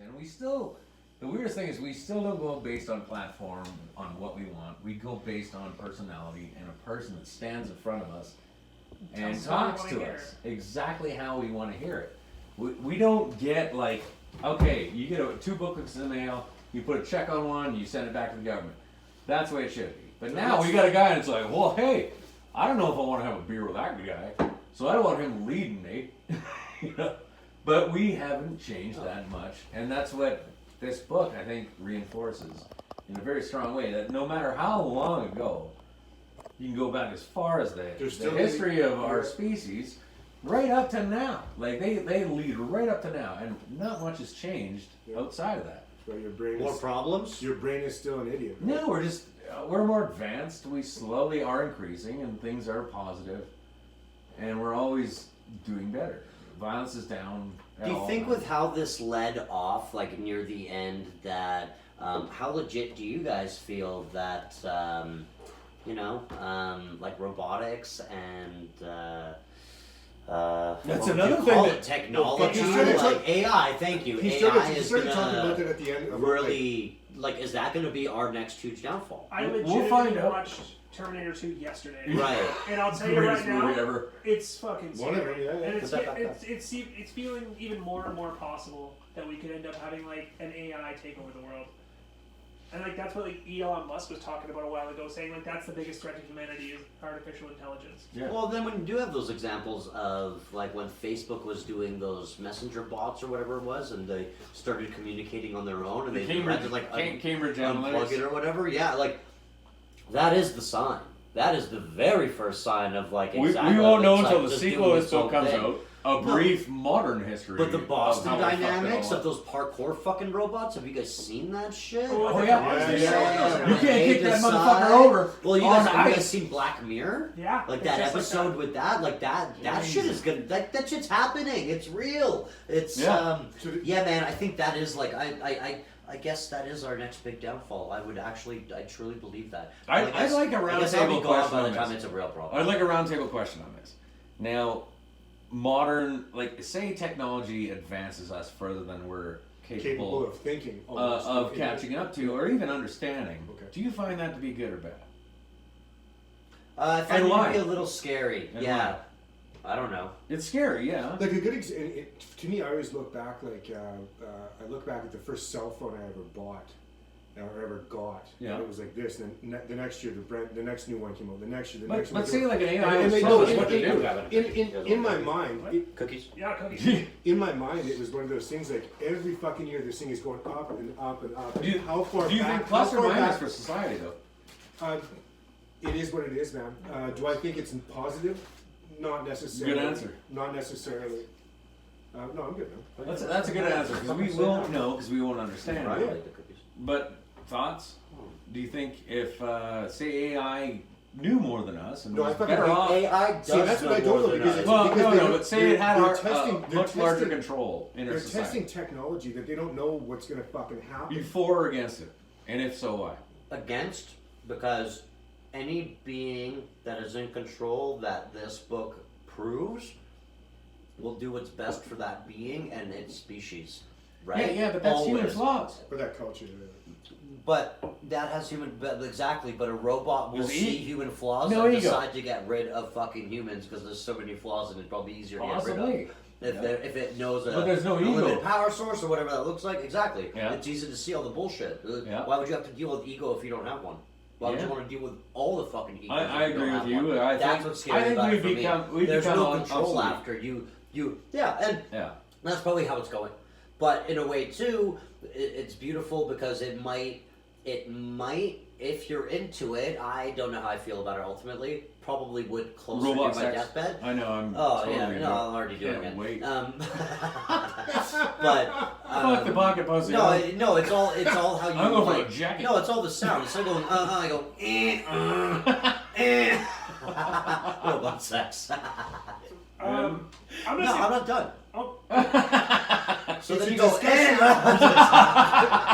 and we still. The weirdest thing is we still don't go based on platform, on what we want. We go based on personality and a person that stands in front of us and Tells us what we talks wanna to hear. us exactly how we want to hear it. We don't get like, okay, you get 2 booklets in the mail, you put a check on one, you send it back to the government. That's the way it should be. But now we got a guy that's like, well, hey, I don't know if I want to have a beer with that guy, so I don't want him leading me. You know? But we haven't changed that much, and that's what this book, I think, reinforces in a very strong way, that no matter how long ago, you can go back as far as the history of our species, right up to now. Like, they lead right up to now, and not much has changed outside of that. So your brain More is, problems? your brain is still an idiot. No, we're more advanced, we slowly are increasing, and things are positive, and we're always doing better. Violence is down. Do you think with how this led off, like near the end, that how legit do you guys feel that like robotics and That's what would another you thing call that- it? Technology, Well, he started like AI. Thank you. He AI started is talking about gonna that at the end. About, really like. Is that going to be our next huge downfall? I We'll legitimately find out. watched Terminator 2 yesterday. Right. And I'll tell you Greatest right movie now, ever. it's fucking One of scary. them, yeah, yeah. And it's feeling even more and more possible that we could end up having like an AI take over the world. And like that's what like Elon Musk was talking about a while ago, saying like that's the biggest threat to humanity is artificial intelligence. Yeah. Well, then when you do have those examples of like when Facebook was doing those messenger bots or whatever it was, and they started communicating on their own, and they had to like Cambridge unplug Analytics. it or whatever. Yeah, like that is the sign. That is the very first sign of like exactly. We won't know it's, until like, the just sequel doing of this its own book comes thing. out. A brief modern history. But the of Boston how we fucked it Dynamics all of up. those parkour fucking robots. Have you guys seen that shit? Oh, yeah. Yeah. You can't kick that motherfucker over. Well, you on guys have you ice. guys seen Black Mirror? Yeah. Like it's that just episode with that, like that shit is gonna that shit's happening. It's real. It's Yeah. yeah, man. I think that is like I guess that is our next big downfall. I truly believe that. I'd like a I guess I'll be roundtable gone question by the on time this. it's a real problem. I'd like a roundtable question on this. Now, modern, like, say technology advances us further than we're capable of thinking. of catching up to, or even understanding. Okay. Do you find that to be good or bad? I find And it to why? be a little scary. And Yeah. I don't know. It's scary, yeah. Like a good to me, I always look back. Like I look back at the first cell phone I ever bought, or ever got. Yeah. And it was like this. And then the next year, the next new one came out. The next year, the But, next one. but came say out. like an AI And was they telling know us what to do. in my mind, Cookies. Yeah, cookies. in my mind, it was one of those things. Like every fucking year, this thing is going up and up and up. Do you, how far do you back? think plus how or far minus back- for society, though? It is what it is, man. Do I think it's positive? Not necessarily. Good answer. Not necessarily. No, I'm good, man. That's a good answer, because we won't know, because we won't understand. I it. like the cookies. But thoughts? Do you think if, say, AI knew more than us and No, I was fucking better think off? AI does See, that's what I know don't more know, than because us. it's- Well, because no, but say it had they're our, testing- much they're larger testing- control in our They're society. testing technology that they don't know what's going to fucking happen. You for or against it? And if so, why? Against, because any being that is in control that this book proves will do what's best for that being and its species, right? Yeah, but that's human Always. flaws. For that culture. But that has human, but exactly. But a robot will There's see e- human flaws no and ego. decide to get rid of fucking humans because there's so many flaws and it's probably easier to get rid Possibly. of. If, Yeah. if it knows a But there's no unlimited ego. power source or whatever that looks like, exactly. Yeah. It's easy to see all the bullshit. Yeah. Why would you have to deal with ego if you don't have one? Why would Yeah. you want to deal with all the fucking egos? I if you don't agree with have you. one? I That's think- what's scary I think about we'd it for become- me. we'd There's become no control obsolete. after you. Yeah, and Yeah. that's probably how it's going. But in a way too, it's beautiful because it might, if you're into it, I don't know how I feel about it ultimately. Probably would closer Robot to my sex. deathbed. I know, I'm Oh totally yeah, into no, it. I'm already doing Can't it. wait. But Fuck the pocket pussy. no, no, it's all how you. I'm going for like, a jacket. No, it's all the sound. Instead of going, I go, robot sex. I'm No, gonna say, I'm not done. oh, So It's then a you go, discussion.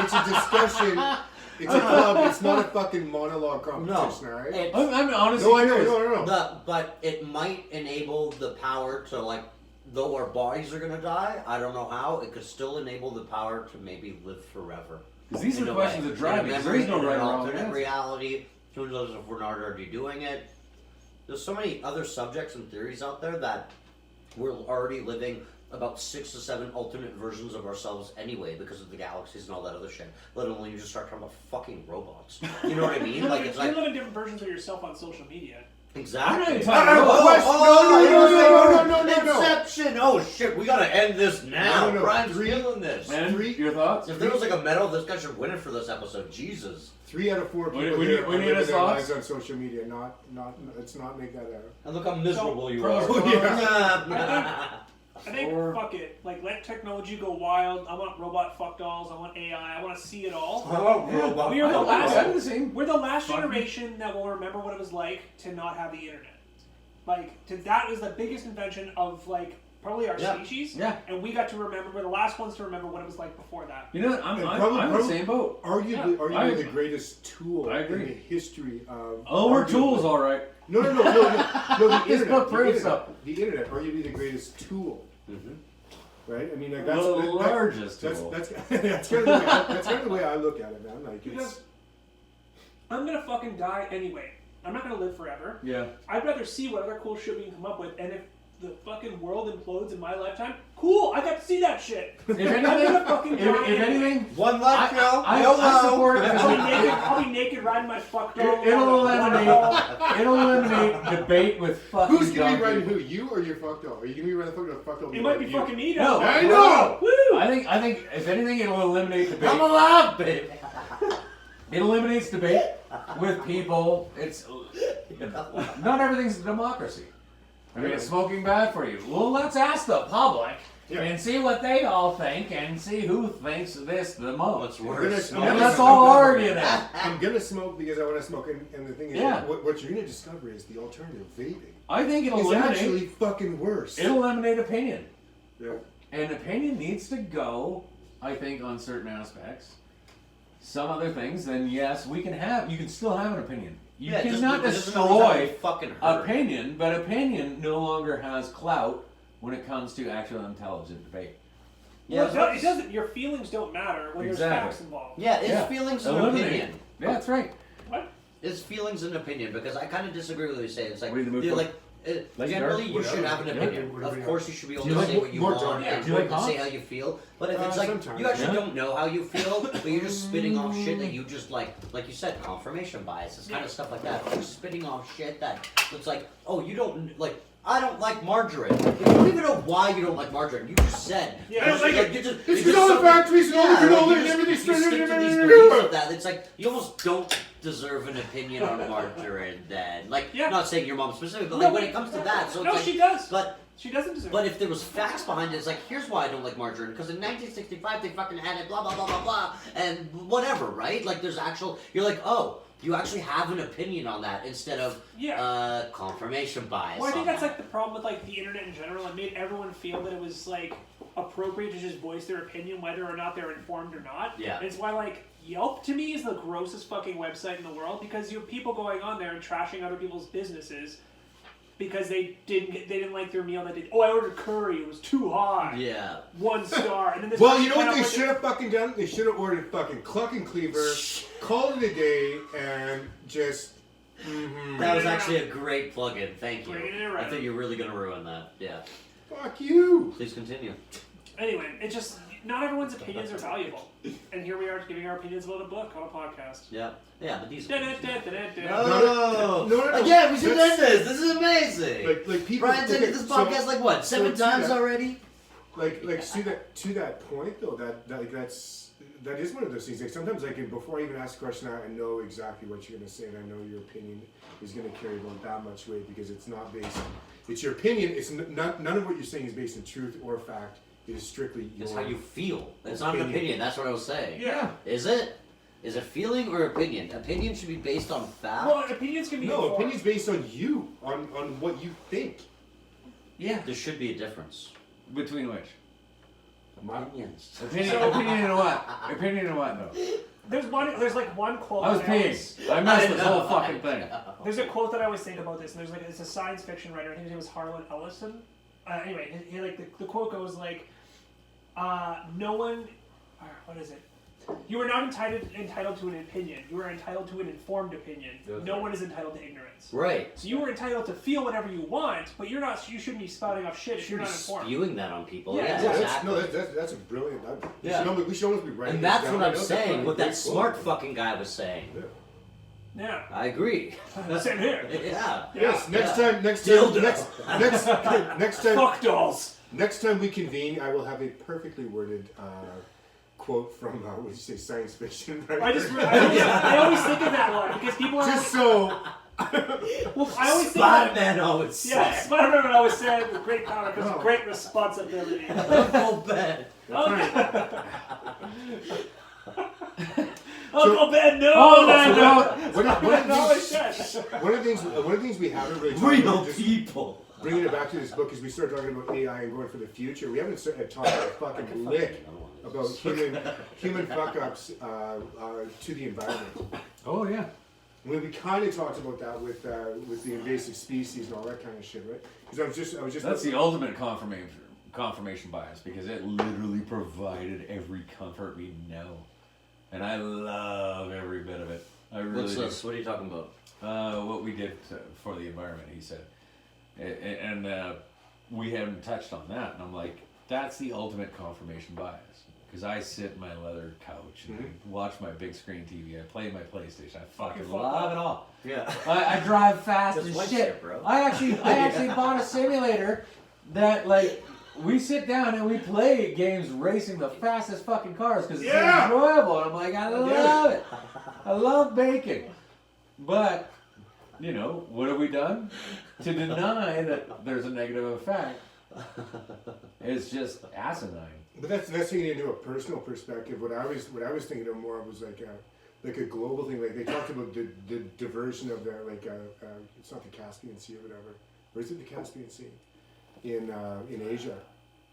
It's a discussion. It's a club. It's not a fucking monologue competition, alright? It's- I'm honestly No, I know, curious. no. but it might enable the power to like though our bodies are gonna die, I don't know how, it could still enable the power to maybe live forever. Because these are In the a questions way. that drive me. 'Cause there is no In right an or wrong alternate answer. reality. Who knows if we're not already doing it? There's so many other subjects and theories out there that we're already living about 6 to 7 alternate versions of ourselves anyway because of the galaxies and all that other shit. Let alone you just start talking about fucking robots. You know what I mean? Like it's You're like living different versions of yourself on social media. exactly. I'm not even talking Inception! Oh shit, we gotta end this now. No. Brian's feeling this. And your thoughts? If there was like a medal, this guy should win it for this episode. Jesus. 3 out of 4 We people need- here we are need living his their thoughts. lives on social media. Let's not make that out. And look how miserable you pros, are. cons. I think Or- fuck it. Like let technology go wild. I want robot fuck dolls. I want AI. I want to see it all. Oh, robot. We are the last. I'm the same. We're the last Fuck. generation that will remember what it was like to not have the internet. That was the biggest invention of probably our Yeah. species. Yeah. And we got to remember. We're the last ones to remember what it was like before that. You know what? I'm And in probably- the same boat. Arguably, I- the greatest tool I in agree. the history of. Oh, we're arguably- tools, all right. No. The This internet. book the proves internet, so. The internet, arguably the greatest tool, Mhm. right? I mean, like The that's largest that's tool. that's that's kind of the way I look at it, man. Like it's. Because I'm gonna fucking die anyway. I'm not gonna live forever. Yeah. I'd rather see what other cool shit we can come up with. And if the fucking world implodes in my lifetime, cool. I got to see that shit. If I'm gonna fucking anything, die. if anyway. anything, One left, Joe. I support it I'll because be naked riding my fuck dog. it'll eliminate debate with fucking Who's gonna be dumb riding people. who? You or your fuck doll? Are you gonna be riding the fuck doll? It might be fucking me No. now. I know. Woo! I think if anything, it'll eliminate debate. I'm alive, baby. It eliminates debate with people. It's not everything's a democracy. I mean, is smoking bad for you? Well, let's ask the public Yeah. and see what they all think and see who thinks this the most. What's worse? I'm And gonna- let's all I'm argue that. I'm gonna smoke because I want to smoke, and the thing is, Yeah. what you're gonna discover is the alternative vaping I think it'll is eliminate. actually fucking worse. It'll eliminate opinion. Yeah. And opinion needs to go, I think, on certain aspects. Some other things, then yes, you can still have an opinion. You Yeah, just cannot because it doesn't always have to be destroy fucking hurt. opinion, but opinion no longer has clout when it comes to actual intelligent debate. Yeah, Well, it doesn't. Your feelings don't matter when there's Exactly. facts involved. Yeah, it's Yeah. feelings and Eliminate. opinion. Yeah, that's right. What? It's feelings and opinion because I kind of disagree with what you say. It's like, Read the mood you're book. like Like generally Dark, you should whatever. have an Yeah. opinion. Whatever Of you course, you should be able Do you to like say what you more want Dark? and Do you like say Hobbes? how you feel. But if it's like Sometimes. you actually Yeah. don't know how you feel, but you're just spitting off shit that you just like you said, confirmation bias, this kind of stuff like that. You're spitting off shit that it's like, oh, you don't like. I don't like margarine. You don't even know why you don't like margarine. You just said. Yeah, You I don't like you just, It's you because all just- the factories and all the Yeah, canola like, and you everything's stick to straight. these beliefs of that. It's like you almost don't deserve an opinion on margarine. Then, like, Yeah. not saying your mom specifically, but No, like when but- it comes to that, so No, it's like, she does. but She doesn't deserve but it. if there was facts behind it, it's like, here's why I don't like margarine. Because in 1965 they fucking had it, blah blah blah blah blah, and whatever, right? Like there's actual. You're like, oh, you actually have an opinion on that instead of Yeah. confirmation bias. Well, I think on that's that. like the problem with like the internet in general. It made everyone feel that it was like appropriate to just voice their opinion, whether or not they're informed or not. Yeah. It's why like Yelp to me is the grossest fucking website in the world because you have people going on there and trashing other people's businesses because they didn't like their meal. I ordered curry. It was too hot. Yeah. 1 star. And then this Well, person you know went what up they with should have fucking done? They should have ordered fucking Cluck and Cleaver, called it a day, and just. That was actually a great plug-in. Thank you. Bringing it I around. think you're really gonna ruin that. Yeah. Fuck you. Please continue. Anyway, it's just not everyone's opinions are valuable, and here we are giving our opinions about a book on a podcast. Yeah. Yeah, but these. Da-da-da-da-da. No. No. Again, we should end That's- this. This is amazing. Like people. Brian's okay, in this so- podcast like what, 7 so times to that- already? Like to that point though, that is one of those things. Like sometimes before I even ask a question, I know exactly what you're gonna say, and I know your opinion is gonna carry about that much weight because it's not based. It's your opinion. It's none of what you're saying is based in truth or fact. It is strictly your. It's how you feel. It's not an opinion. That's what I was saying. Yeah. Is it? Is it feeling or opinion? Opinion should be based on fact. Well, opinions can be No, informed. opinion's based on you, on what you think. Yeah. There should be a difference. Between which? Opinions. Opinion in what? Opinion in what though? There's like one quote. I was that always- peeing. I missed this whole know, fucking I thing. know. There's a quote that I always think about this, and it's a science fiction writer. I think his name was Harlan Ellison. anyway, the quote goes like, no one, what is it? You are not entitled to an opinion. You are entitled to an informed opinion. That's no right. one is entitled to ignorance. Right. So you are entitled to feel whatever you want, but you're not. You shouldn't be spouting off shit if you're not informed. Spewing that on people. Yeah, Yeah, Yeah, exactly. that's a brilliant. Yeah. We should almost be writing And this that's down. what I I'm know that's saying. fucking What great that smart quote. fucking guy was saying. Yeah. Yeah. I agree. Same here. Yeah. Yes. Next Yeah. time. Dildo. Next time we convene, I will have a perfectly worded quote from what did you say, science fiction? Right? I always think of that one because people are. Just so. Well, I always think. Spider-Man always said. Yeah, Spider-Man always said, "With great power comes Oh. great responsibility." Uncle Ben. Uncle Ben, no, One of no, the it's just. things we haven't really talked Real about, just people. bringing it back to this book, is we started talking about AI and going for the future. We haven't talked about a fucking lick about human fuck ups to the environment. Oh yeah. We kind of talked about that with the invasive species and all that kind of shit, right? Because I was just That's the ultimate confirmation bias because it literally provided every comfort we know, and I love every bit of it. I really What's do. this? What are you talking about? What we did for the environment, he said, and we hadn't touched on that, and I'm like, that's the ultimate confirmation bias. Because I sit in my leather couch and I watch my big screen TV. I play my PlayStation. I fucking love it all. Yeah. I drive fast Just as white shit, shit, bro. I actually bought a simulator that like we sit down and we play games racing the fastest fucking cars because it's Yeah. enjoyable. And I'm like, I love it. I love baking, but you know what have we done to deny that there's a negative effect? It's just asinine. But that's taking it into a personal perspective. What I was thinking of more was like a global thing. Like they talked about the diversion of the it's not the Caspian Sea or whatever, or is it the Caspian Sea in Asia,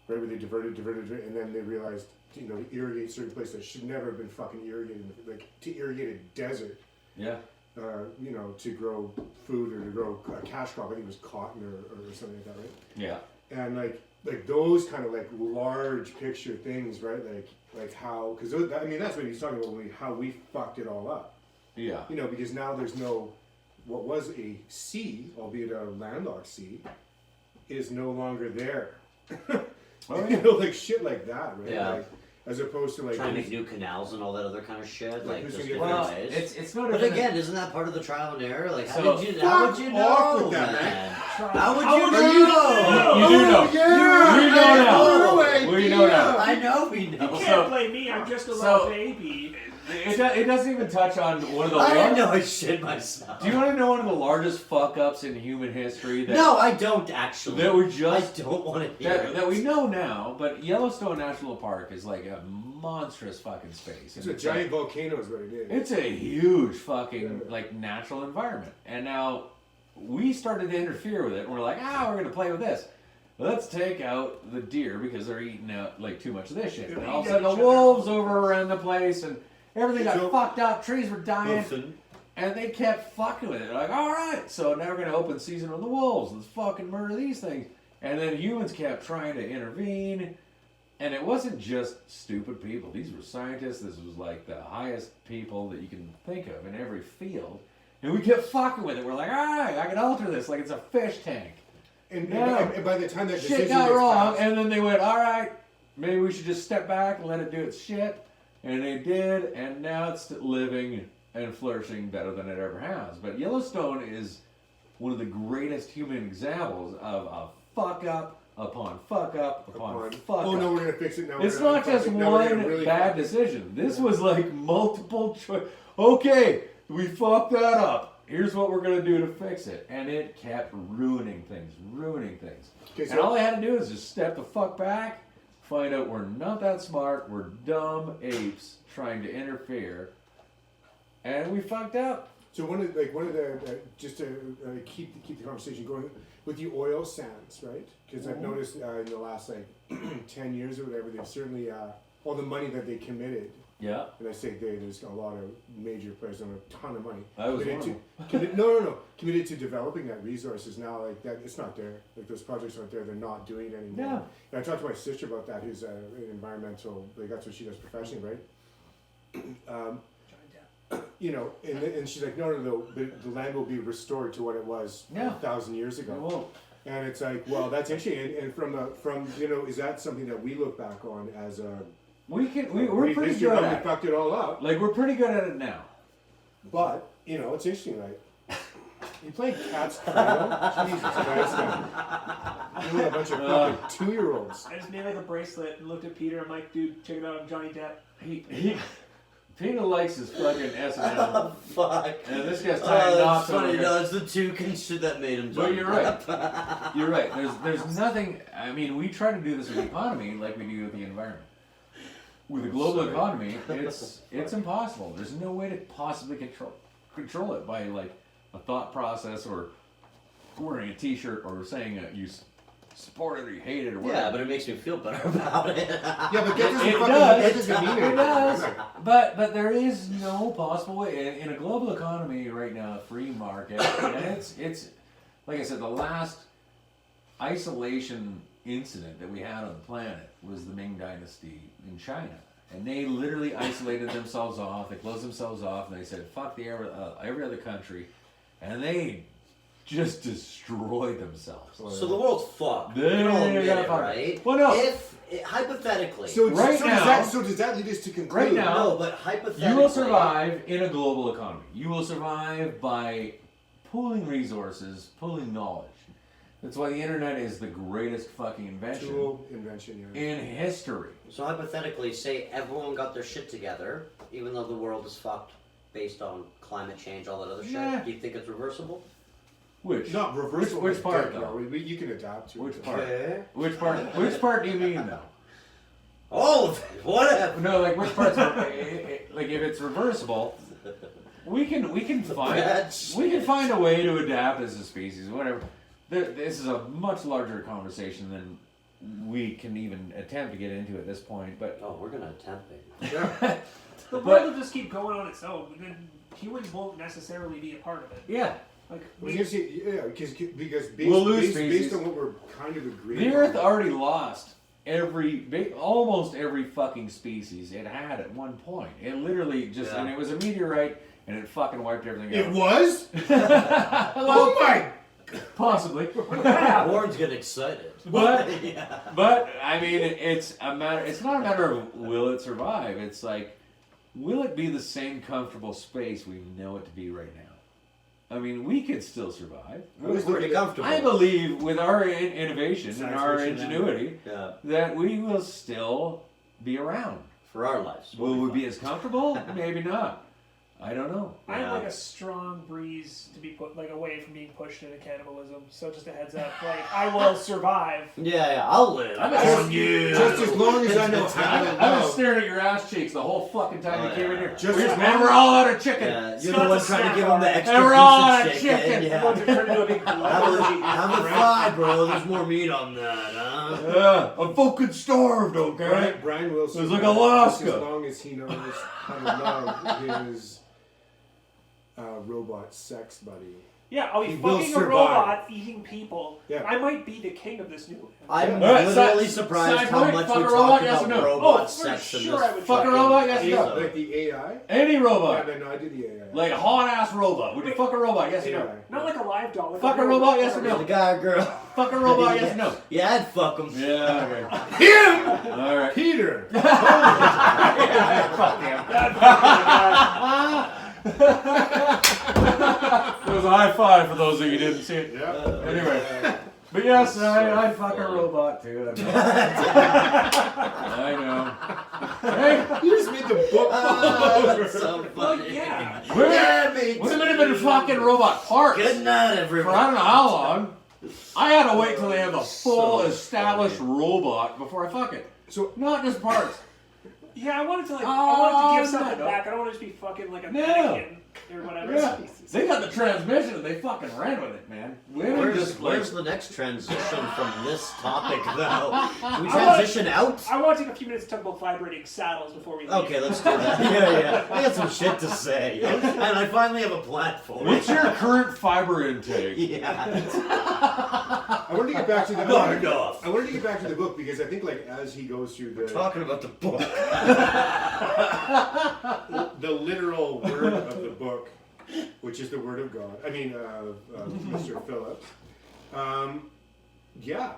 right? Where they diverted, and then they realized to irrigate certain places that should never have been fucking irrigated, like to irrigate a desert. Yeah. To grow food or to grow a cash crop. I think it was cotton or something like that, right? Yeah. And like those kind of like large picture things, right? Like how, because that's what he's talking about how we fucked it all up. Yeah. Because now there's no, what was a sea, albeit a landlocked sea, is no longer there. Oh, yeah. Like shit like that, right? Yeah. Like, as opposed to like Trying to make new canals and all that other kind of shit, like who's just gonna get different Well, ways. it's no But different. again, isn't that part of the trial and error? Like, how So- would you Fuck know, off with that, man? How How would would you you know? You do know. yeah, We know I now. had no We know idea. now. I know we You know. can't So- blame me. I'm just a so- little baby. It doesn't even touch on one of the I didn't largest. know I shit myself. Do you want to know one of the largest fuck ups in human history? That, No, I don't actually. That we I just don't want to hear that we know now, but Yellowstone National Park is like a monstrous fucking space. It's And a giant volcano is what it is. It's a huge fucking like natural environment, and now we started to interfere with it. And we're like, we're gonna play with this. Let's take out the deer because they're eating out like too much of this shit. They're And all of a eating sudden, the each other. wolves over around the place, and everything got So- fucked up. Trees were dying. Muffin. And they kept fucking with it. They're like, all right, so now we're going to open season on the wolves. Let's fucking murder these things. And then humans kept trying to intervene. And it wasn't just stupid people. These were scientists. This was like the highest people that you can think of in every field. And we kept fucking with it. We're like, all right, I can alter this like it's a fish tank. And No. by the time that Shit decision got gets wrong. passed- And then they went, all right, maybe we should just step back and let it do its shit. And they did. And now it's living and flourishing better than it ever has. But Yellowstone is one of the greatest human examples of a fuck up upon fuck up upon fuck up. Oh no, we're gonna fix it now. It's we're gonna not just fuck it. Now we're one gonna really bad fuck it. decision. This was like multiple choice. Okay, we fucked that up. Here's what we're gonna do to fix it. And it kept ruining things. Okay, And so all I had to do is just step the fuck back, find out we're not that smart, we're dumb apes trying to interfere, and we fucked up. So one of the just to keep the conversation going with the oil sands, right? Because I've noticed in the last like 10 years or whatever, they've certainly all the money that they committed. Yeah, And I say they, there's a lot of major players on a ton of money. I was Committed one of to, no. Committed to developing that resource is now like that. It's not there. Like those projects aren't there. They're not doing it anymore. No. And I talked to my sister about that, who's an environmental. Like that's what she does professionally, right? Johnny Depp. You know, and she's like, no, the land will be restored to what it was Yeah. 1,000 years It ago. won't. And it's like, well, that's interesting. And from you know, is that something that we look back on as a We're great pretty history good of how at we it. fucked it all up? Like, we're pretty good at it now. But you know, it's interesting, right? You play Cat's Cradle? Jesus Christ, man. You were a bunch of fucking 2-year-olds. I just made like a bracelet and looked at Peter. I'm like, dude, check it out, I'm Johnny Depp. Peter likes his fucking S&M. Oh, fuck. And this guy's tying That's knots over funny. here. No, it's the toucan shit that made him. But Johnny you're right. Depp. You're right. There's nothing. I mean, we try to do this with the economy like we do with the environment. With the global Sorry. economy, it's impossible. There's no way to possibly control it by like a thought process or wearing a T-shirt or saying you support it or you hate it or whatever. Yeah, but it makes me feel better about it. Yeah, but that doesn't It fucking does. that doesn't mean It anything. does. Right. But there is no possible way in a global economy right now, a free market, and it's like I said, the last isolation incident that we had on the planet was the Ming Dynasty in China, and they literally isolated themselves off. They closed themselves off, and they said fuck every other country, and they just destroyed themselves. So the world's fucked. They You can all admit gotta it, fuck it. right? Well, no. If hypothetically, So, Right so now- does that lead us to conclude? Right now- no, but hypothetically, You will survive in a global economy. You will survive by pooling resources, pooling knowledge. That's why the internet is the greatest fucking invention Tool invention, yeah. in history. So hypothetically, say everyone got their shit together, even though the world is fucked based on climate change, all that other Yeah. shit. Do you think it's reversible? Which? Not reversible. Which part, No, though? you can adapt to Which it. part? Okay. Which part? Which part do you mean though? All of it. Whatever. No, like which part's like if it's reversible, we can find a way to adapt as a species, whatever. This is a much larger conversation than we can even attempt to get into at this point. But Oh, we're gonna attempt it. Yeah. The But- world will just keep going on its own. Then humans won't necessarily be a part of it. yeah, Like Well, we, you see, yeah, because based, We'll lose based species. on what we're kind of agreeing the Earth on. already lost almost every fucking species it had at one point. It literally just, Yeah. and it was a meteorite, and it fucking wiped everything It out. was? Well, Oh my! possibly. Warren's getting excited. But Yeah. but I mean, it's a matter. It's not a matter of will it survive. It's like, will it be the same comfortable space we know it to be right now? I mean, we could still survive. We're Pretty comfortable. I believe with our innovation and Science our fiction, ingenuity Yeah. that we will still be around. For our lives. Will we be as comfortable? Maybe not. I don't know. I have Yeah. like a strong breeze to be put like away from being pushed into cannibalism. So just a heads up, like I will survive. Yeah, I'll live. I'm on you. Just as long as I know how to I was love. staring at your ass cheeks the whole fucking time Oh, you came in yeah. here. Just We're as just, long and we're as- all out of chicken. Yeah, It's you're not the one the trying to snack give him the bar. extra And we're all out piece of of chicken. chicken. I'm about to turn into a big blood orgy. Have a fry, bro. There's more meat on that, huh? Yeah, I'm fucking starved, okay? Brian Wilson. It's like just Alaska. As long as he knows how to love his robot sex buddy. Yeah, I'll be He will fucking a survive. robot eating people. Yeah. I might be the king of this new land. I'm Alright, literally side surprised how point, much fuck we a talk robot, yes about or no? robot Oh, for sex in sure this I would fuck a fucking robot, yes or episode. no? Like the AI? Any Yeah, robot. no, I did the AI. Like a hot ass robot. Would you fuck a robot, yes or no? AI. Not like a live doll. Like Fuck a real robot, yes or no? The guy or girl. Fuck a robot, yes or no? Yeah, I'd fuck him. Yeah, okay. Him! Alright. Peter! Fuck him. It was a high five for those of you who didn't see it. Yeah. Anyway. But yes, I'd fuck a robot too. I know. Hey, You just made the book That's so Well, funny. yeah. Yeah, me women have been fucking robot parts Good night, for everyone. I don't know how long. I had to wait till they have a full So established robot before I fuck it. So, Not just parts. Yeah, I wanted to like. I Oh, wanted to give something no. back. I don't want to just be fucking like a No. mannequin. or whatever. Yeah. They got the transmission and they fucking ran with it, man. Women just like, Where's the next transition from this topic, though? Can we transition out? I want to take a few minutes to talk about vibrating saddles before we leave. Okay, let's do that. Yeah. I got some shit to say. And I finally have a platform. what's your current fiber intake? Yeah. I wanted to get back to the Not enough. I wanted to get back to the book because I think like as he goes through the Talking about the book. the literal word of the book, which is the word of God. I mean, Mr. Philip. Yeah.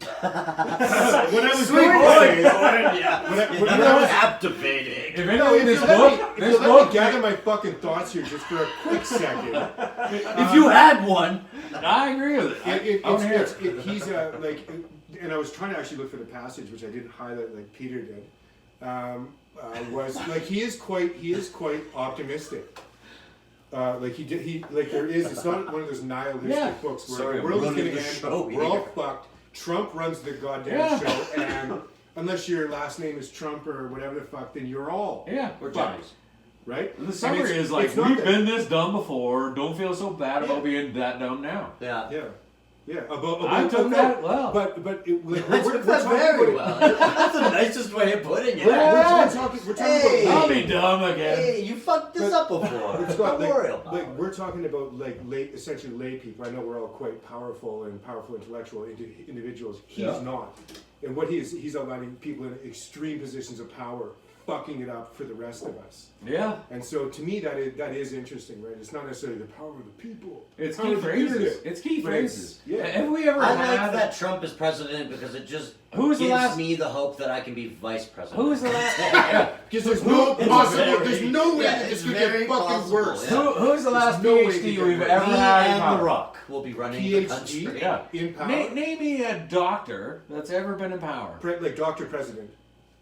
When I was Sweet doing boy. this, Yeah. when I was Captivating. If no, anything, if this you let book, me, if this you let book, me gather my fucking thoughts here just for a quick second. If you had one. I agree with it. I wanna hear it. He's like, and I was trying to actually look for the passage, which I didn't highlight like Peter did. Was like he is quite optimistic. Like there is. It's not one of those nihilistic Yeah. books where Sorry, the world is I'm going running to the end. show We're all here. fucked. Trump runs the goddamn Yeah. show, and unless your last name is Trump or whatever the fuck, then you're all Yeah. We're fucked, Johnny's. right? The And summary it's- is like, it's not we've that- been this dumb before. Don't feel so bad Yeah. about being that dumb now. Yeah. Yeah. About I took that well. But it, like, I took that talking very about- well. That's the nicest way of putting it. We're talking Hey. I'll about be dumb again. Hey, you fucked this up before. But Scott, Memorial like power. we're talking about like essentially lay people. I know we're all quite powerful and powerful intellectual individuals. He's Yeah. not. And what he's outlining people in extreme positions of power, fucking it up for the rest of us. Yeah. And so to me that is interesting, right? It's not necessarily the power of the people. It's Power key of the phrases. internet. It's key But it's- phrases. yeah. Have we ever I had like that Trump is president because it just Who was the gives last- me the hope that I can be vice president. Who was the last? Yeah. Because there's no possible. very- There's no way yeah, that it's this could very get fucking possible, worse. yeah. Who's the last no way PhD to get we've rid- ever Me had in and power? The Rock will be running the PhD country. Yeah. in power. Name me a doctor that's ever been in power. Like Dr. President.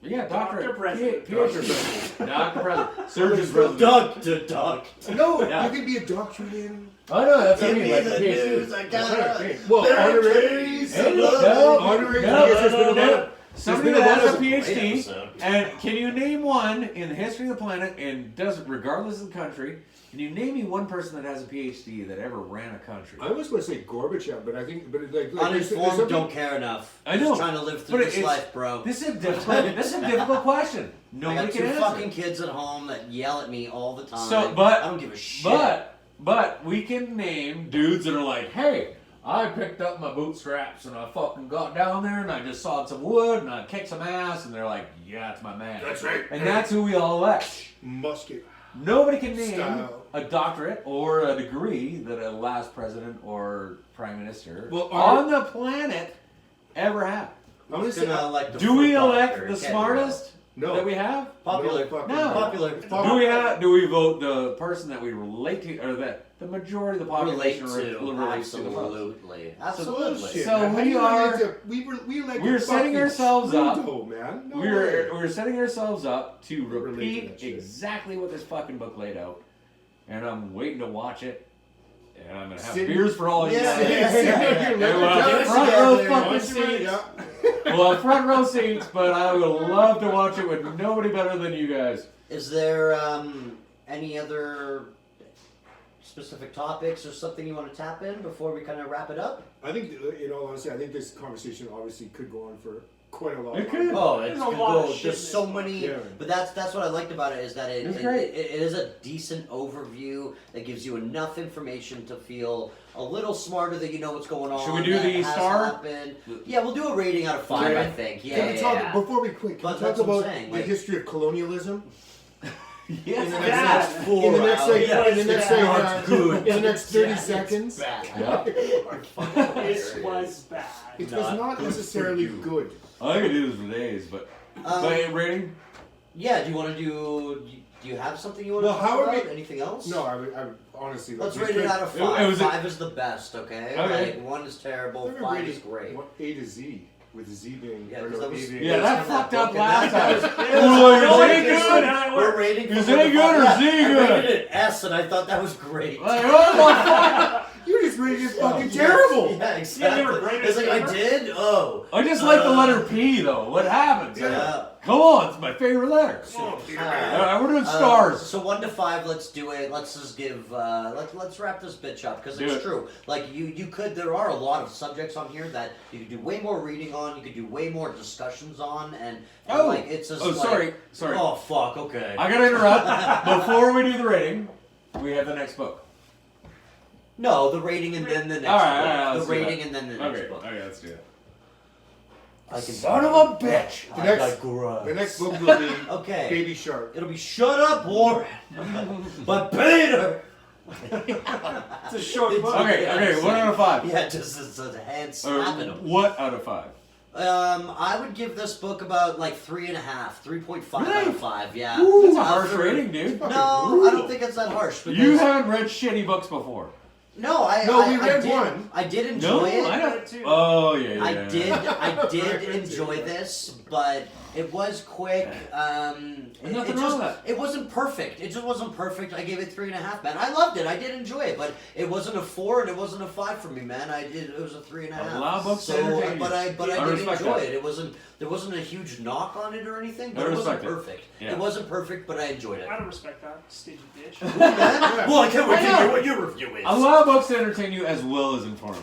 Yeah, Dr. President. PhD. Dr. President. Surgeon President. Doctor. No, Yeah. you can be a doctorate in. Oh no, that's what I Give mean. me Like the a PhD. news. I got Well, There are honoraries. Hey, no, Honoraries. no, Yes, there's been a no. lot of- Somebody there's been that a lot has a of- Great PhD, episode. and can you name one in the history of the planet, and doesn't regardless of the country, can you name me one person that has a PhD that ever ran a country? I was going to say Gorbachev, but I think, but like there's Uninformed something- don't care enough. I know, Just trying to live through but this it's- life, bro. This is a difficult question. I Nobody got can two answer. fucking kids at home that yell at me all the time. So, but- I don't give a shit. But we can name dudes that are like, hey, I picked up my bootstraps and I fucking got down there and I just sawed some wood and I kicked some ass, and they're like, yeah, it's my man. That's right. And that's who we all elect. Musket. Nobody can name Style. a doctorate or a degree that a last president or prime minister Well, on the planet ever had. I'm going to Gonna say elect the Do we foot elect doctor, the get smartest no. that we have? Popular. No, fucking No. Popular. Do we vote the person that we relate to, or that the majority of the Relate population to. relates to the most? Absolutely. Bullshit, Absolutely. So man. How we do you are- relate to- we elected we're setting fucking ourselves up. Trudeau, man. No way. We're setting ourselves up to Relate to repeat that shit. exactly what this fucking book laid out, and I'm waiting to watch it. And I'm gonna have Sitting- beers for all you Yeah, guys. yeah, Sitting yeah, on yeah. your Hey, leather well, couch. front together, row fucking Once you're in, seats. yeah. Well, front row seats, but I would love to watch it with nobody better than you guys. Is there any other specific topics or something you want to tap in before we kind of wrap it up? I think, in all honesty, I think this conversation obviously could go on for quite a long It time. could. Oh, There's it's a gonna lot of go. shit There's in this so book. many, Yeah. but that's what I liked about it is that It's it great. is a decent overview that gives you enough information to feel a little smarter that you know what's going on. Should we do that the has star? happened. Yeah, we'll do a rating out of 5. Okay. I think. Yeah, Can we talk, yeah. before we quit, can But we that's talk what I'm about saying, the like- history of colonialism? Yes. In the Yeah. next, That's in the next, four like, hours. in the next, Yeah. like, That's good. in the next 30 Yeah, it's seconds. bad. Yeah. This was bad. It was Not not good necessarily for you. good. I could do this for days, but rating? Yeah, do you want to do you have something you want Well, to talk how are about? we- Anything else? No, I would honestly. like, Let's we rate it could- out of It 5. was a- 5 is the best, okay? Okay. Like 1 is terrible, We're 5 rating is great. what, A to Z, with Z being. Yeah, or 'cause no, that was- A being. Yeah, that It's fucked in that up book, last and time. that- Oh, No, you're it saying did good. good. We're rating Is for it the good five- or yeah, Z I good? rated it S, and I thought that was great. Like, oh You just rated it fucking Yes, terrible. Yeah, exactly. Yeah, they were great It's like, as I ever. did? Oh. I just like the letter P though. What happens? Yeah. Come on, it's my favorite letter. We're doing stars. So 1 to 5, let's do it. Let's just give. Let's wrap this bitch up because Do it's it. true. Like you could. There are a lot of subjects on here that you could do way more reading on. You could do way more discussions on, and like it's just. like, sorry. Oh fuck. Okay. I gotta interrupt. Before we do the rating, we have the next book. No, the rating and then the next All right, book. all right, The let's do rating that. and then the next Okay, book. let's do it. I can Son of a bitch! The next, the next book will be Okay. Baby Shark. It'll be Shut Up, Warren. But Peter. It's a short book. Okay, 1 out of 5. Yeah, just as a hand Or slapping him. what out of 5? I would give this book about like 3.5, 3.5 out Really? of 5. Yeah. That's a harsh After- rating, dude. No, I don't think it's that harsh. Because, You haven't read shitty books before. No, I read did, one. I did enjoy No, it. I read don't. two. Oh yeah. I yeah. did enjoy this, but it was quick. Nothing wrong with that. It wasn't perfect. It just wasn't perfect. I gave it 3.5, man. I loved it. I did enjoy it, but it wasn't a 4 and it wasn't a 5 for me, man. It was a 3.5. Allow books to so, entertain but you. I I did respect enjoy that. it. There wasn't a huge knock on it or anything, but I it wasn't respect it. perfect. Yeah. It wasn't perfect, but I enjoyed it. I don't respect that, stingy bitch. Well, I can't wait to I know. hear what your review is. Allow books to entertain you as well as inform you.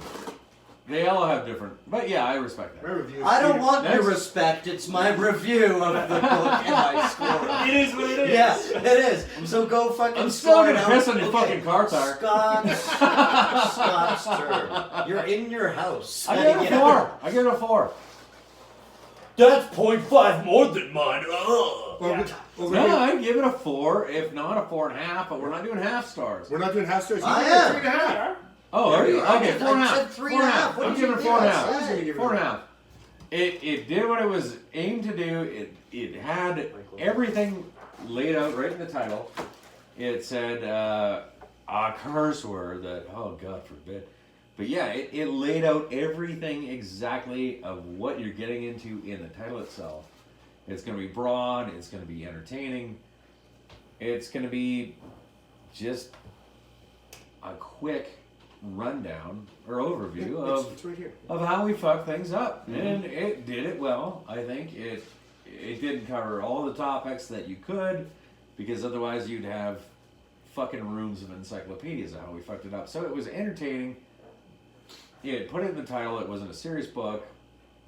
They all have different, but yeah, I respect My that. review is I don't Peter- want your Next. respect. It's my review of the book and my score. It is what it is. Yeah, it is. So go fucking I'm still score gonna it piss out. on your Okay. fucking car tire. Scott's turn. You're in your house. I give it a 4. I give it a 4. That's 0.5 more than mine. Ugh. Over, over No, here. I give it a 4, if not a 4.5. But we're not doing half stars. We're not doing half stars. I You am. did 3.5. We are. Oh, are you? I Okay, just- 4.5. I said 3.5. What I'm did you giving it do? 4.5. I was gonna give it 4.5. It did what it was aimed to do. It had everything laid out right in the title. It said a curse word that, oh God forbid. But yeah, it laid out everything exactly of what you're getting into in the title itself. It's going to be broad. It's going to be entertaining. It's going to be just a quick rundown or overview of It's right here. how we fuck things up, and it did it well. I think it didn't cover all the topics that you could, because otherwise you'd have fucking rooms of encyclopedias of how we fucked it up. So it was entertaining. It put it in the title. It wasn't a serious book.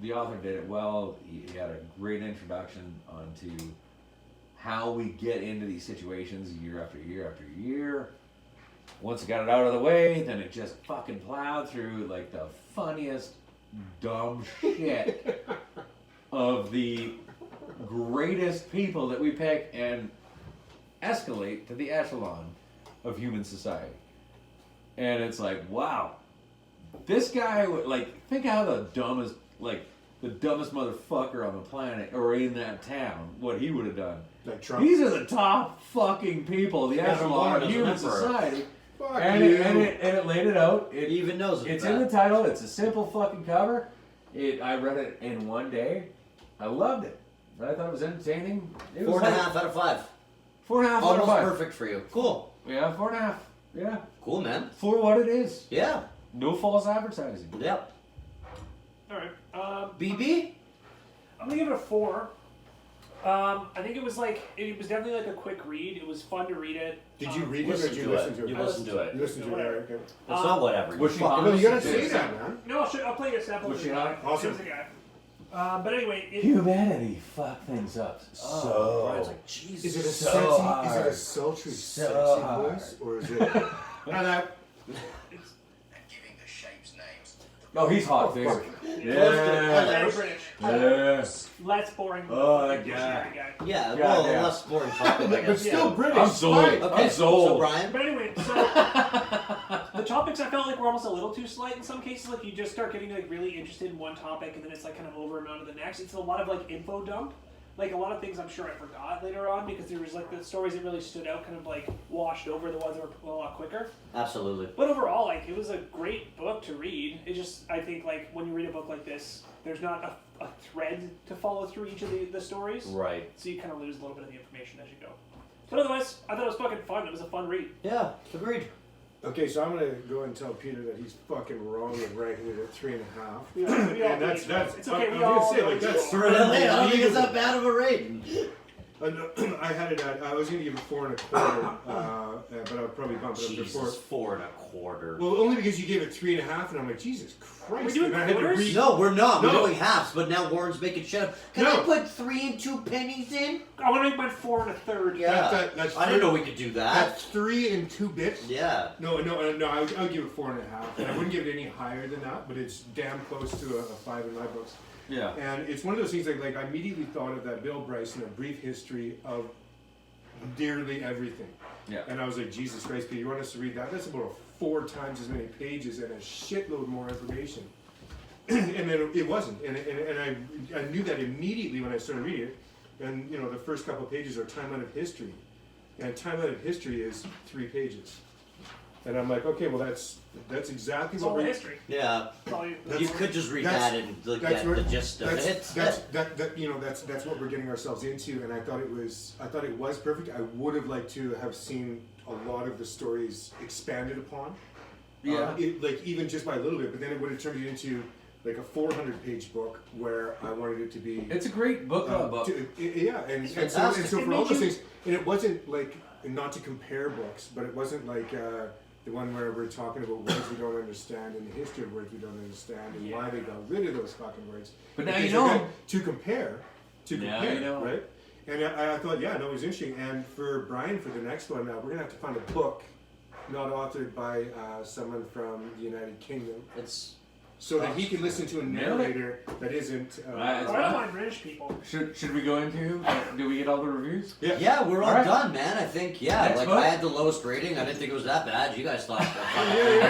The author did it well. He had a great introduction onto how we get into these situations year after year after year. Once it got it out of the way, then it just fucking plowed through like the funniest dumb shit of the greatest people that we pick and escalate to the echelon of human society. And it's like, wow, this guy would like think how the dumbest motherfucker on the planet or in that town, what he would have done. Like Trump. These are the top fucking people, the Yeah, echelon of as an human emperor. society. Fuck And you. it laid it out. He even knows It's in the title. It's a simple fucking cover. I read it in one day. I loved it. I thought it was entertaining. It was 4.5 out of 5. 4.5 out of Almost 5. perfect for you. Cool. Yeah, 4.5. Yeah, Cool, man. for what it is. Yeah. No false advertising. Yep. All right. BB? I'm gonna give it a 4. I think it was definitely like a quick read. It was fun to read it. Did you read it or Listen did you to listen it. to it? You listen to it. You listened to it, Whatever. yeah, okay. It's not whatever. Was she Fucking- honest? No, you gotta Yeah. say that, man. No, I'll play a sample. Was of she the not? guy. Awesome. It was a guy. But anyway, Humanity fuck things up so. Brian's like, Jesus. Is it a So sexy? Is hard. it a sultry, So sexy hard. voice, or is it? No, no. it's giving the shapes names. Oh, he's hot, dude. fuck. Yeah. very British. Yeah. Less boring. Oh, that dictionary guy. guy. Yeah, Yeah, well, yeah. less boring topic, I But guess. still Yeah. British. I'm sold. Fine. Okay, I'm sold. so Brian? But anyway, so the topics I felt like were almost a little too slight in some cases. Like you just start getting like really interested in one topic, and then it's like kind of over and on to the next. It's a lot of like info dump. Like a lot of things I'm sure I forgot later on because there was like the stories that really stood out kind of like washed over the ones that were a lot quicker. Absolutely. But overall, like it was a great book to read. It just I think like when you read a book like this, there's not a thread to follow through each of the stories. Right. So you kind of lose a little bit of the information as you go. But otherwise, I thought it was fucking fun. It was a fun read. Yeah, agreed. Okay, so I'm gonna go and tell Peter that he's fucking wrong and ranking it at 3.5. Yeah, we all And that's it's okay. I'm We all gonna say know like it's that's wrong. Really? I don't think it's that bad of a rating. I had it at, I was gonna give it 4.25, but I'll probably bump it up to 4. Jesus, 4 1/4. Well, only because you gave it 3.5, and I'm like, Jesus Christ! We're doing and I had to quarters? read. No, we're not. No. We're doing halves, but now Warren's making shit up. Can I No. put 3 2 in? I want to make mine 4 1/3. Yeah. That's I didn't know we could do that. That's 3 2 bits. Yeah. No, I'll give it 4.5, and I wouldn't give it any higher than that, but it's damn close to a 5 in my books. Yeah. And it's one of those things like I immediately thought of that Bill Bryson, A Brief History of Nearly Everything. Yeah. And I was like, Jesus Christ, Peter, you want us to read that? That's about 4 times as many pages and a shitload more information. And then it wasn't. And I knew that immediately when I started reading it. And, you know, the first couple of pages are timeline of history. And timeline of history is 3 pages. And I'm like, okay, well, that's exactly It's what all the we're... history. Yeah. It's all you- That's- You could just read that's- that and look that's at where- the gist of it. That's what we're getting ourselves into, and I thought it was perfect. I would have liked to have seen a lot of the stories expanded upon. Yeah. Even just by a little bit, but then it would have turned it into like a 400-page book where I wanted it to be. It's a great book club book. Yeah, and so fantastic. for It all made those you- things, and it wasn't like, not to compare books, but it wasn't like the one where we're talking about words we don't understand and the history of words we don't understand and why they got rid of those fucking words. But now Because you know again, 'em. to compare, Now you know 'em. right? And I thought, yeah, no, it was interesting. And for Brian, for the next one, we're gonna have to find a book not authored by someone from the United Kingdom, It's so that he can listen to a Nailed it. narrator that isn't. I don't mind British people. Should we go into? Do we get all the reviews? yeah, we're all Alright. done, man. I think Next like book. I had the lowest rating. I didn't think it was that bad. You guys thought. You're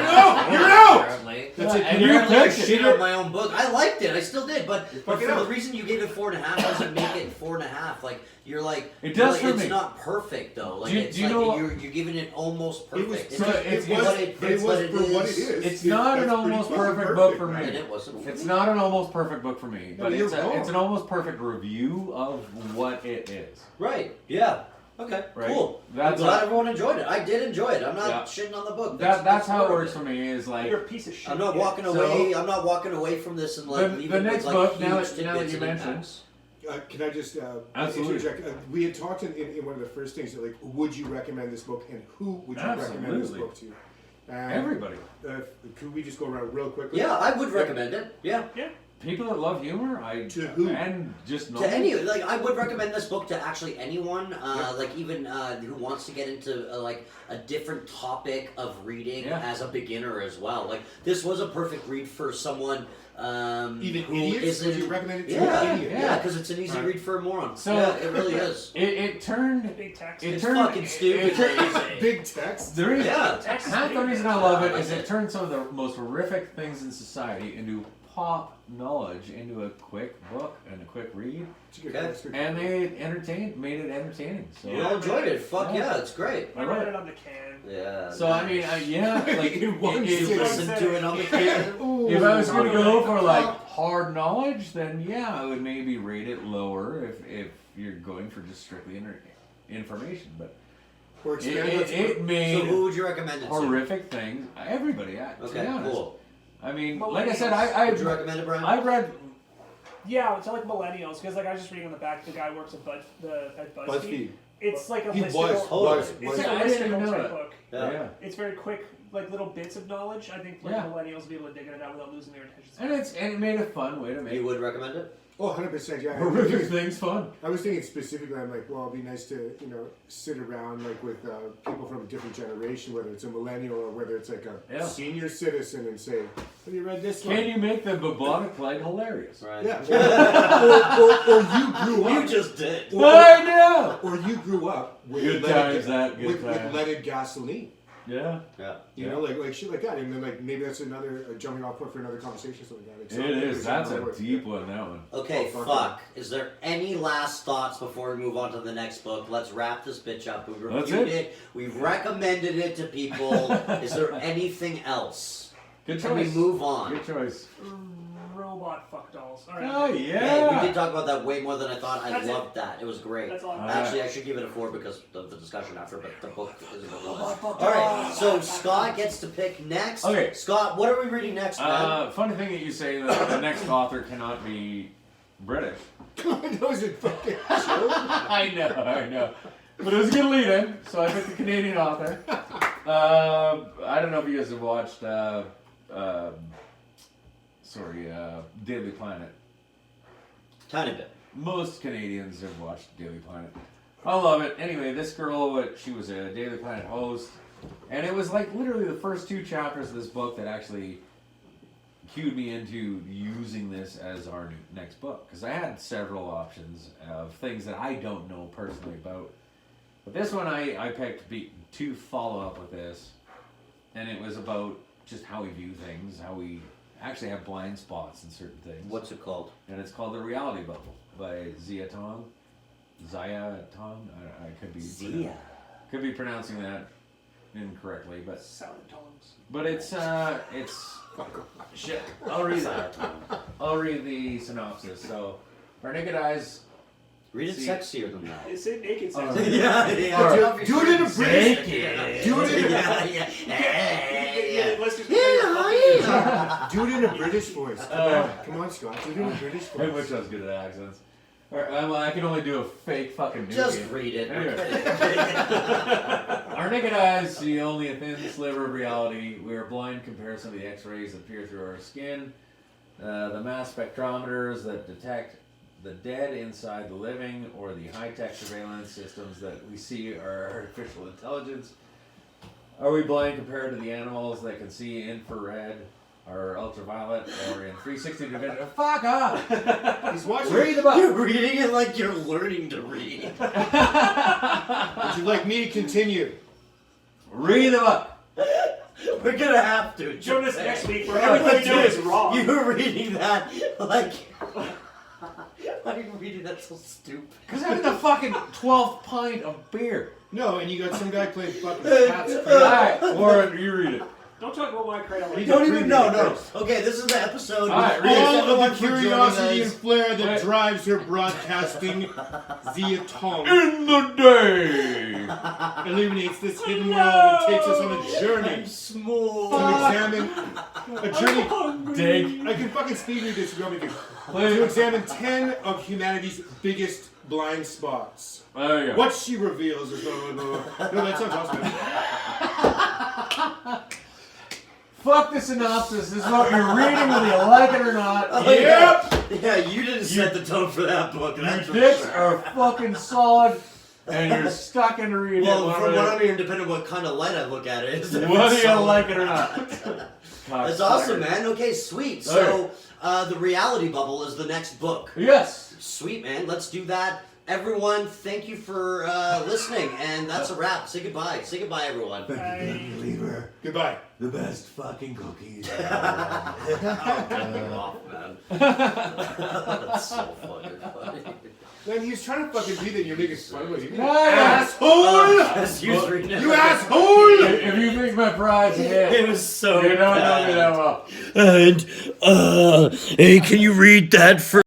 out! Apparently. That's it. And you Apparently I picked shit it. on my own book. I liked it. I still did, but fucking for the out. reason you gave it 4.5 doesn't make it 4.5. Like you're like It you're does like, for it's me. not perfect though. Like Do you- it's do you like know what- you're giving it almost It was, perfect. So it's it was, what it- but it it's was what it for what it is. is. It's not an that's pretty almost fucking perfect book for me. And it wasn't. For It's me. not an almost perfect book for me, but No, it's you're wrong. it's an almost perfect review of what it is. Right. Yeah. Okay. Right. Cool. That's I'm glad how- everyone enjoyed it. I did enjoy it. I'm not Yeah. shitting on the book. That's how it part of works for me. Is like You're a piece of shit. I'm not kid. walking So- away. I'm not walking away from this and like The- leaving the with, next like, book, huge now that tidbits you and mentioned- impacts. Can I just Absolutely. interject? We had talked in one of the first things, like, would you recommend this book and who would you recommend this Absolutely. book to? And, everybody. could we just go around real quickly? Yeah, I would recommend it. Yeah. People that love humor, To who? and just To normal. any, like, I would recommend this book to actually anyone, like even who wants to get into like a different topic of reading Yeah. as a beginner as well. Like this was a perfect read for someone Even who idiots? Would you isn't. recommend it to Yeah, an idiot? yeah, because it's an easy Right. read for a moron. So- yeah, it really is. It turned. Big text. It It's turned. fucking stupid. it- Big text. the reason, Yeah. Text is half the big. reason I love it I is like it it. turns some of the most horrific things in society into pop knowledge into a quick book and a quick read, It's a good Okay. text, good and text. they made it entertaining. So, We all enjoyed it. Fuck Yeah. yeah, it's great. I read it on the can. Yeah. so I mean, yeah, like In one it- you sitting. listen to it on the can. if I was gonna go for like Oh. hard knowledge, then yeah, I would maybe rate it lower if you're going for just strictly information. But Or it, expand it, on- it So made who would you recommend it to? horrific things. Everybody, to be Okay, honest. cool. I mean, Millennials. like I said, I Would you recommend it, Brian? I read. Yeah, it's like millennials because like I was just reading on the back. The guy works at BuzzFeed. BuzzFeed. It's like a He listicle. was. Totally. It's Was. like a I didn't even listicle know type that. book. Yeah. It's very quick, like little bits of knowledge. I think like Yeah. millennials will be able to dig into that without losing their attention span. And it made a fun way to You make would recommend it? Oh, 100%, yeah. horrific things fun. I was thinking specifically, I'm like, well, it'd be nice to, sit around like with people from a different generation, whether it's a millennial or whether it's like a Yeah. senior citizen, and say, have you read this one? Can you make the bubonic plague hilarious? Right. Yeah. or you grew You up. just did. I know. Or you grew up with Good leaded times, that good with times. leaded gasoline. Yeah, Yeah. You know, like shit like that, and then like maybe that's another jumping off point for another conversation, something like that. Like, it is. something That's like a that. deep one. That one. Okay, Oh, fuck fuck. Is there any last thoughts before we move on to the next book? Let's wrap this bitch up. We've That's reviewed it. it. We've recommended it to people. Is there anything else? Good Can we choice. move on? Good choice. robot fuck dolls. All right. Oh Hey, yeah. we did talk about that way more than I thought. I That's it. loved that. It was great. That's all. Actually, I should give it a 4 because of the discussion after, but the book is a bit robot. Alright, so Scott gets to pick next. Okay. Scott, what are we reading next, man? Funny thing that you say that the next author cannot be British. that was a fucking joke. I know. But it was a good lead in, so I picked the Canadian author. I don't know if you guys have watched, Daily Planet. Tiny bit. Most Canadians have watched Daily Planet. I love it. Anyway, this girl, she was a Daily Planet host, and it was like literally the first 2 chapters of this book that actually cued me into using this as our next book. Because I had several options of things that I don't know personally about. But this one I picked to follow up with this, and it was about just how we view things, how we actually have blind spots in certain things. What's it called? And it's called The Reality Bubble by Zia Tong. Zia Tong? I could be could be pronouncing that incorrectly, but Salad tongs. it's shit. I'll read the synopsis. So, Our Naked Eyes. Read it See- sexier than that. It's in naked sex. Alright. Yeah. Alright. Do it in a British. Naked. Do it in a, Yeah, let's just do it in a British voice. Come on, Scott. Do it in a British I wish voice. I was good at accents. I can only do a fake fucking Just newbie. read it. Anyway. Our naked eyes see only a thin sliver of reality. We are blind in comparison to the X-rays that peer through our skin. The mass spectrometers that detect the dead inside the living, or the high-tech surveillance systems that we see are artificial intelligence. Are we blind compared to the animals that can see infrared or ultraviolet or in 360 division? Fuck off! He's watching. Read the You're book! reading it like you're learning to read. Would you like me to continue? Read the book! We're gonna have to. Join us Jose. next week where everything we know is wrong. You're reading that like. Why are you reading that so stupid? Because I had the fucking 12th pint of beer. No, and you got some guy playing fucking cats. Alright, Warren, you read it. Don't talk about my credit. You don't even know. No. Okay, this is the episode. Alright, read Thanks it. All everyone of for the joining curiosity and us. flair that Wait. drives her broadcasting via tongue In the day! illuminates this hidden world and takes us on a journey I'm smooth. to examine a journey. Dig. I can fucking speed read this if you want me to. To Please. examine 10 of humanity's biggest blind spots. There you go. What she reveals is no, that sounds awesome. Fuck the synopsis. This is what you're reading, whether you like it or not. Oh, Yep! Yeah, you didn't set the tone for that book. Your That's for dicks sure. are fucking solid, and you're stuck in reading Well, it. from what I'm hearing, depending on what kind of light I look at it, is if Whether it's you solid. like it or not. That's awesome, man. Okay, sweet. So, The Reality Bubble is the next book. Yes. Sweet, man. Let's do that. Everyone, thank you for listening, and that's a wrap. Say goodbye. Say goodbye, everyone. Believer. Goodbye. The best fucking cookies. Off, man. That's so fucking funny. Man, he was trying to fucking read that you're making fun of it. Asshole! Yes, you was reading it. You asshole! If you think my pride's hit, It was so you don't know me bad. that well. And, hey, can you read that for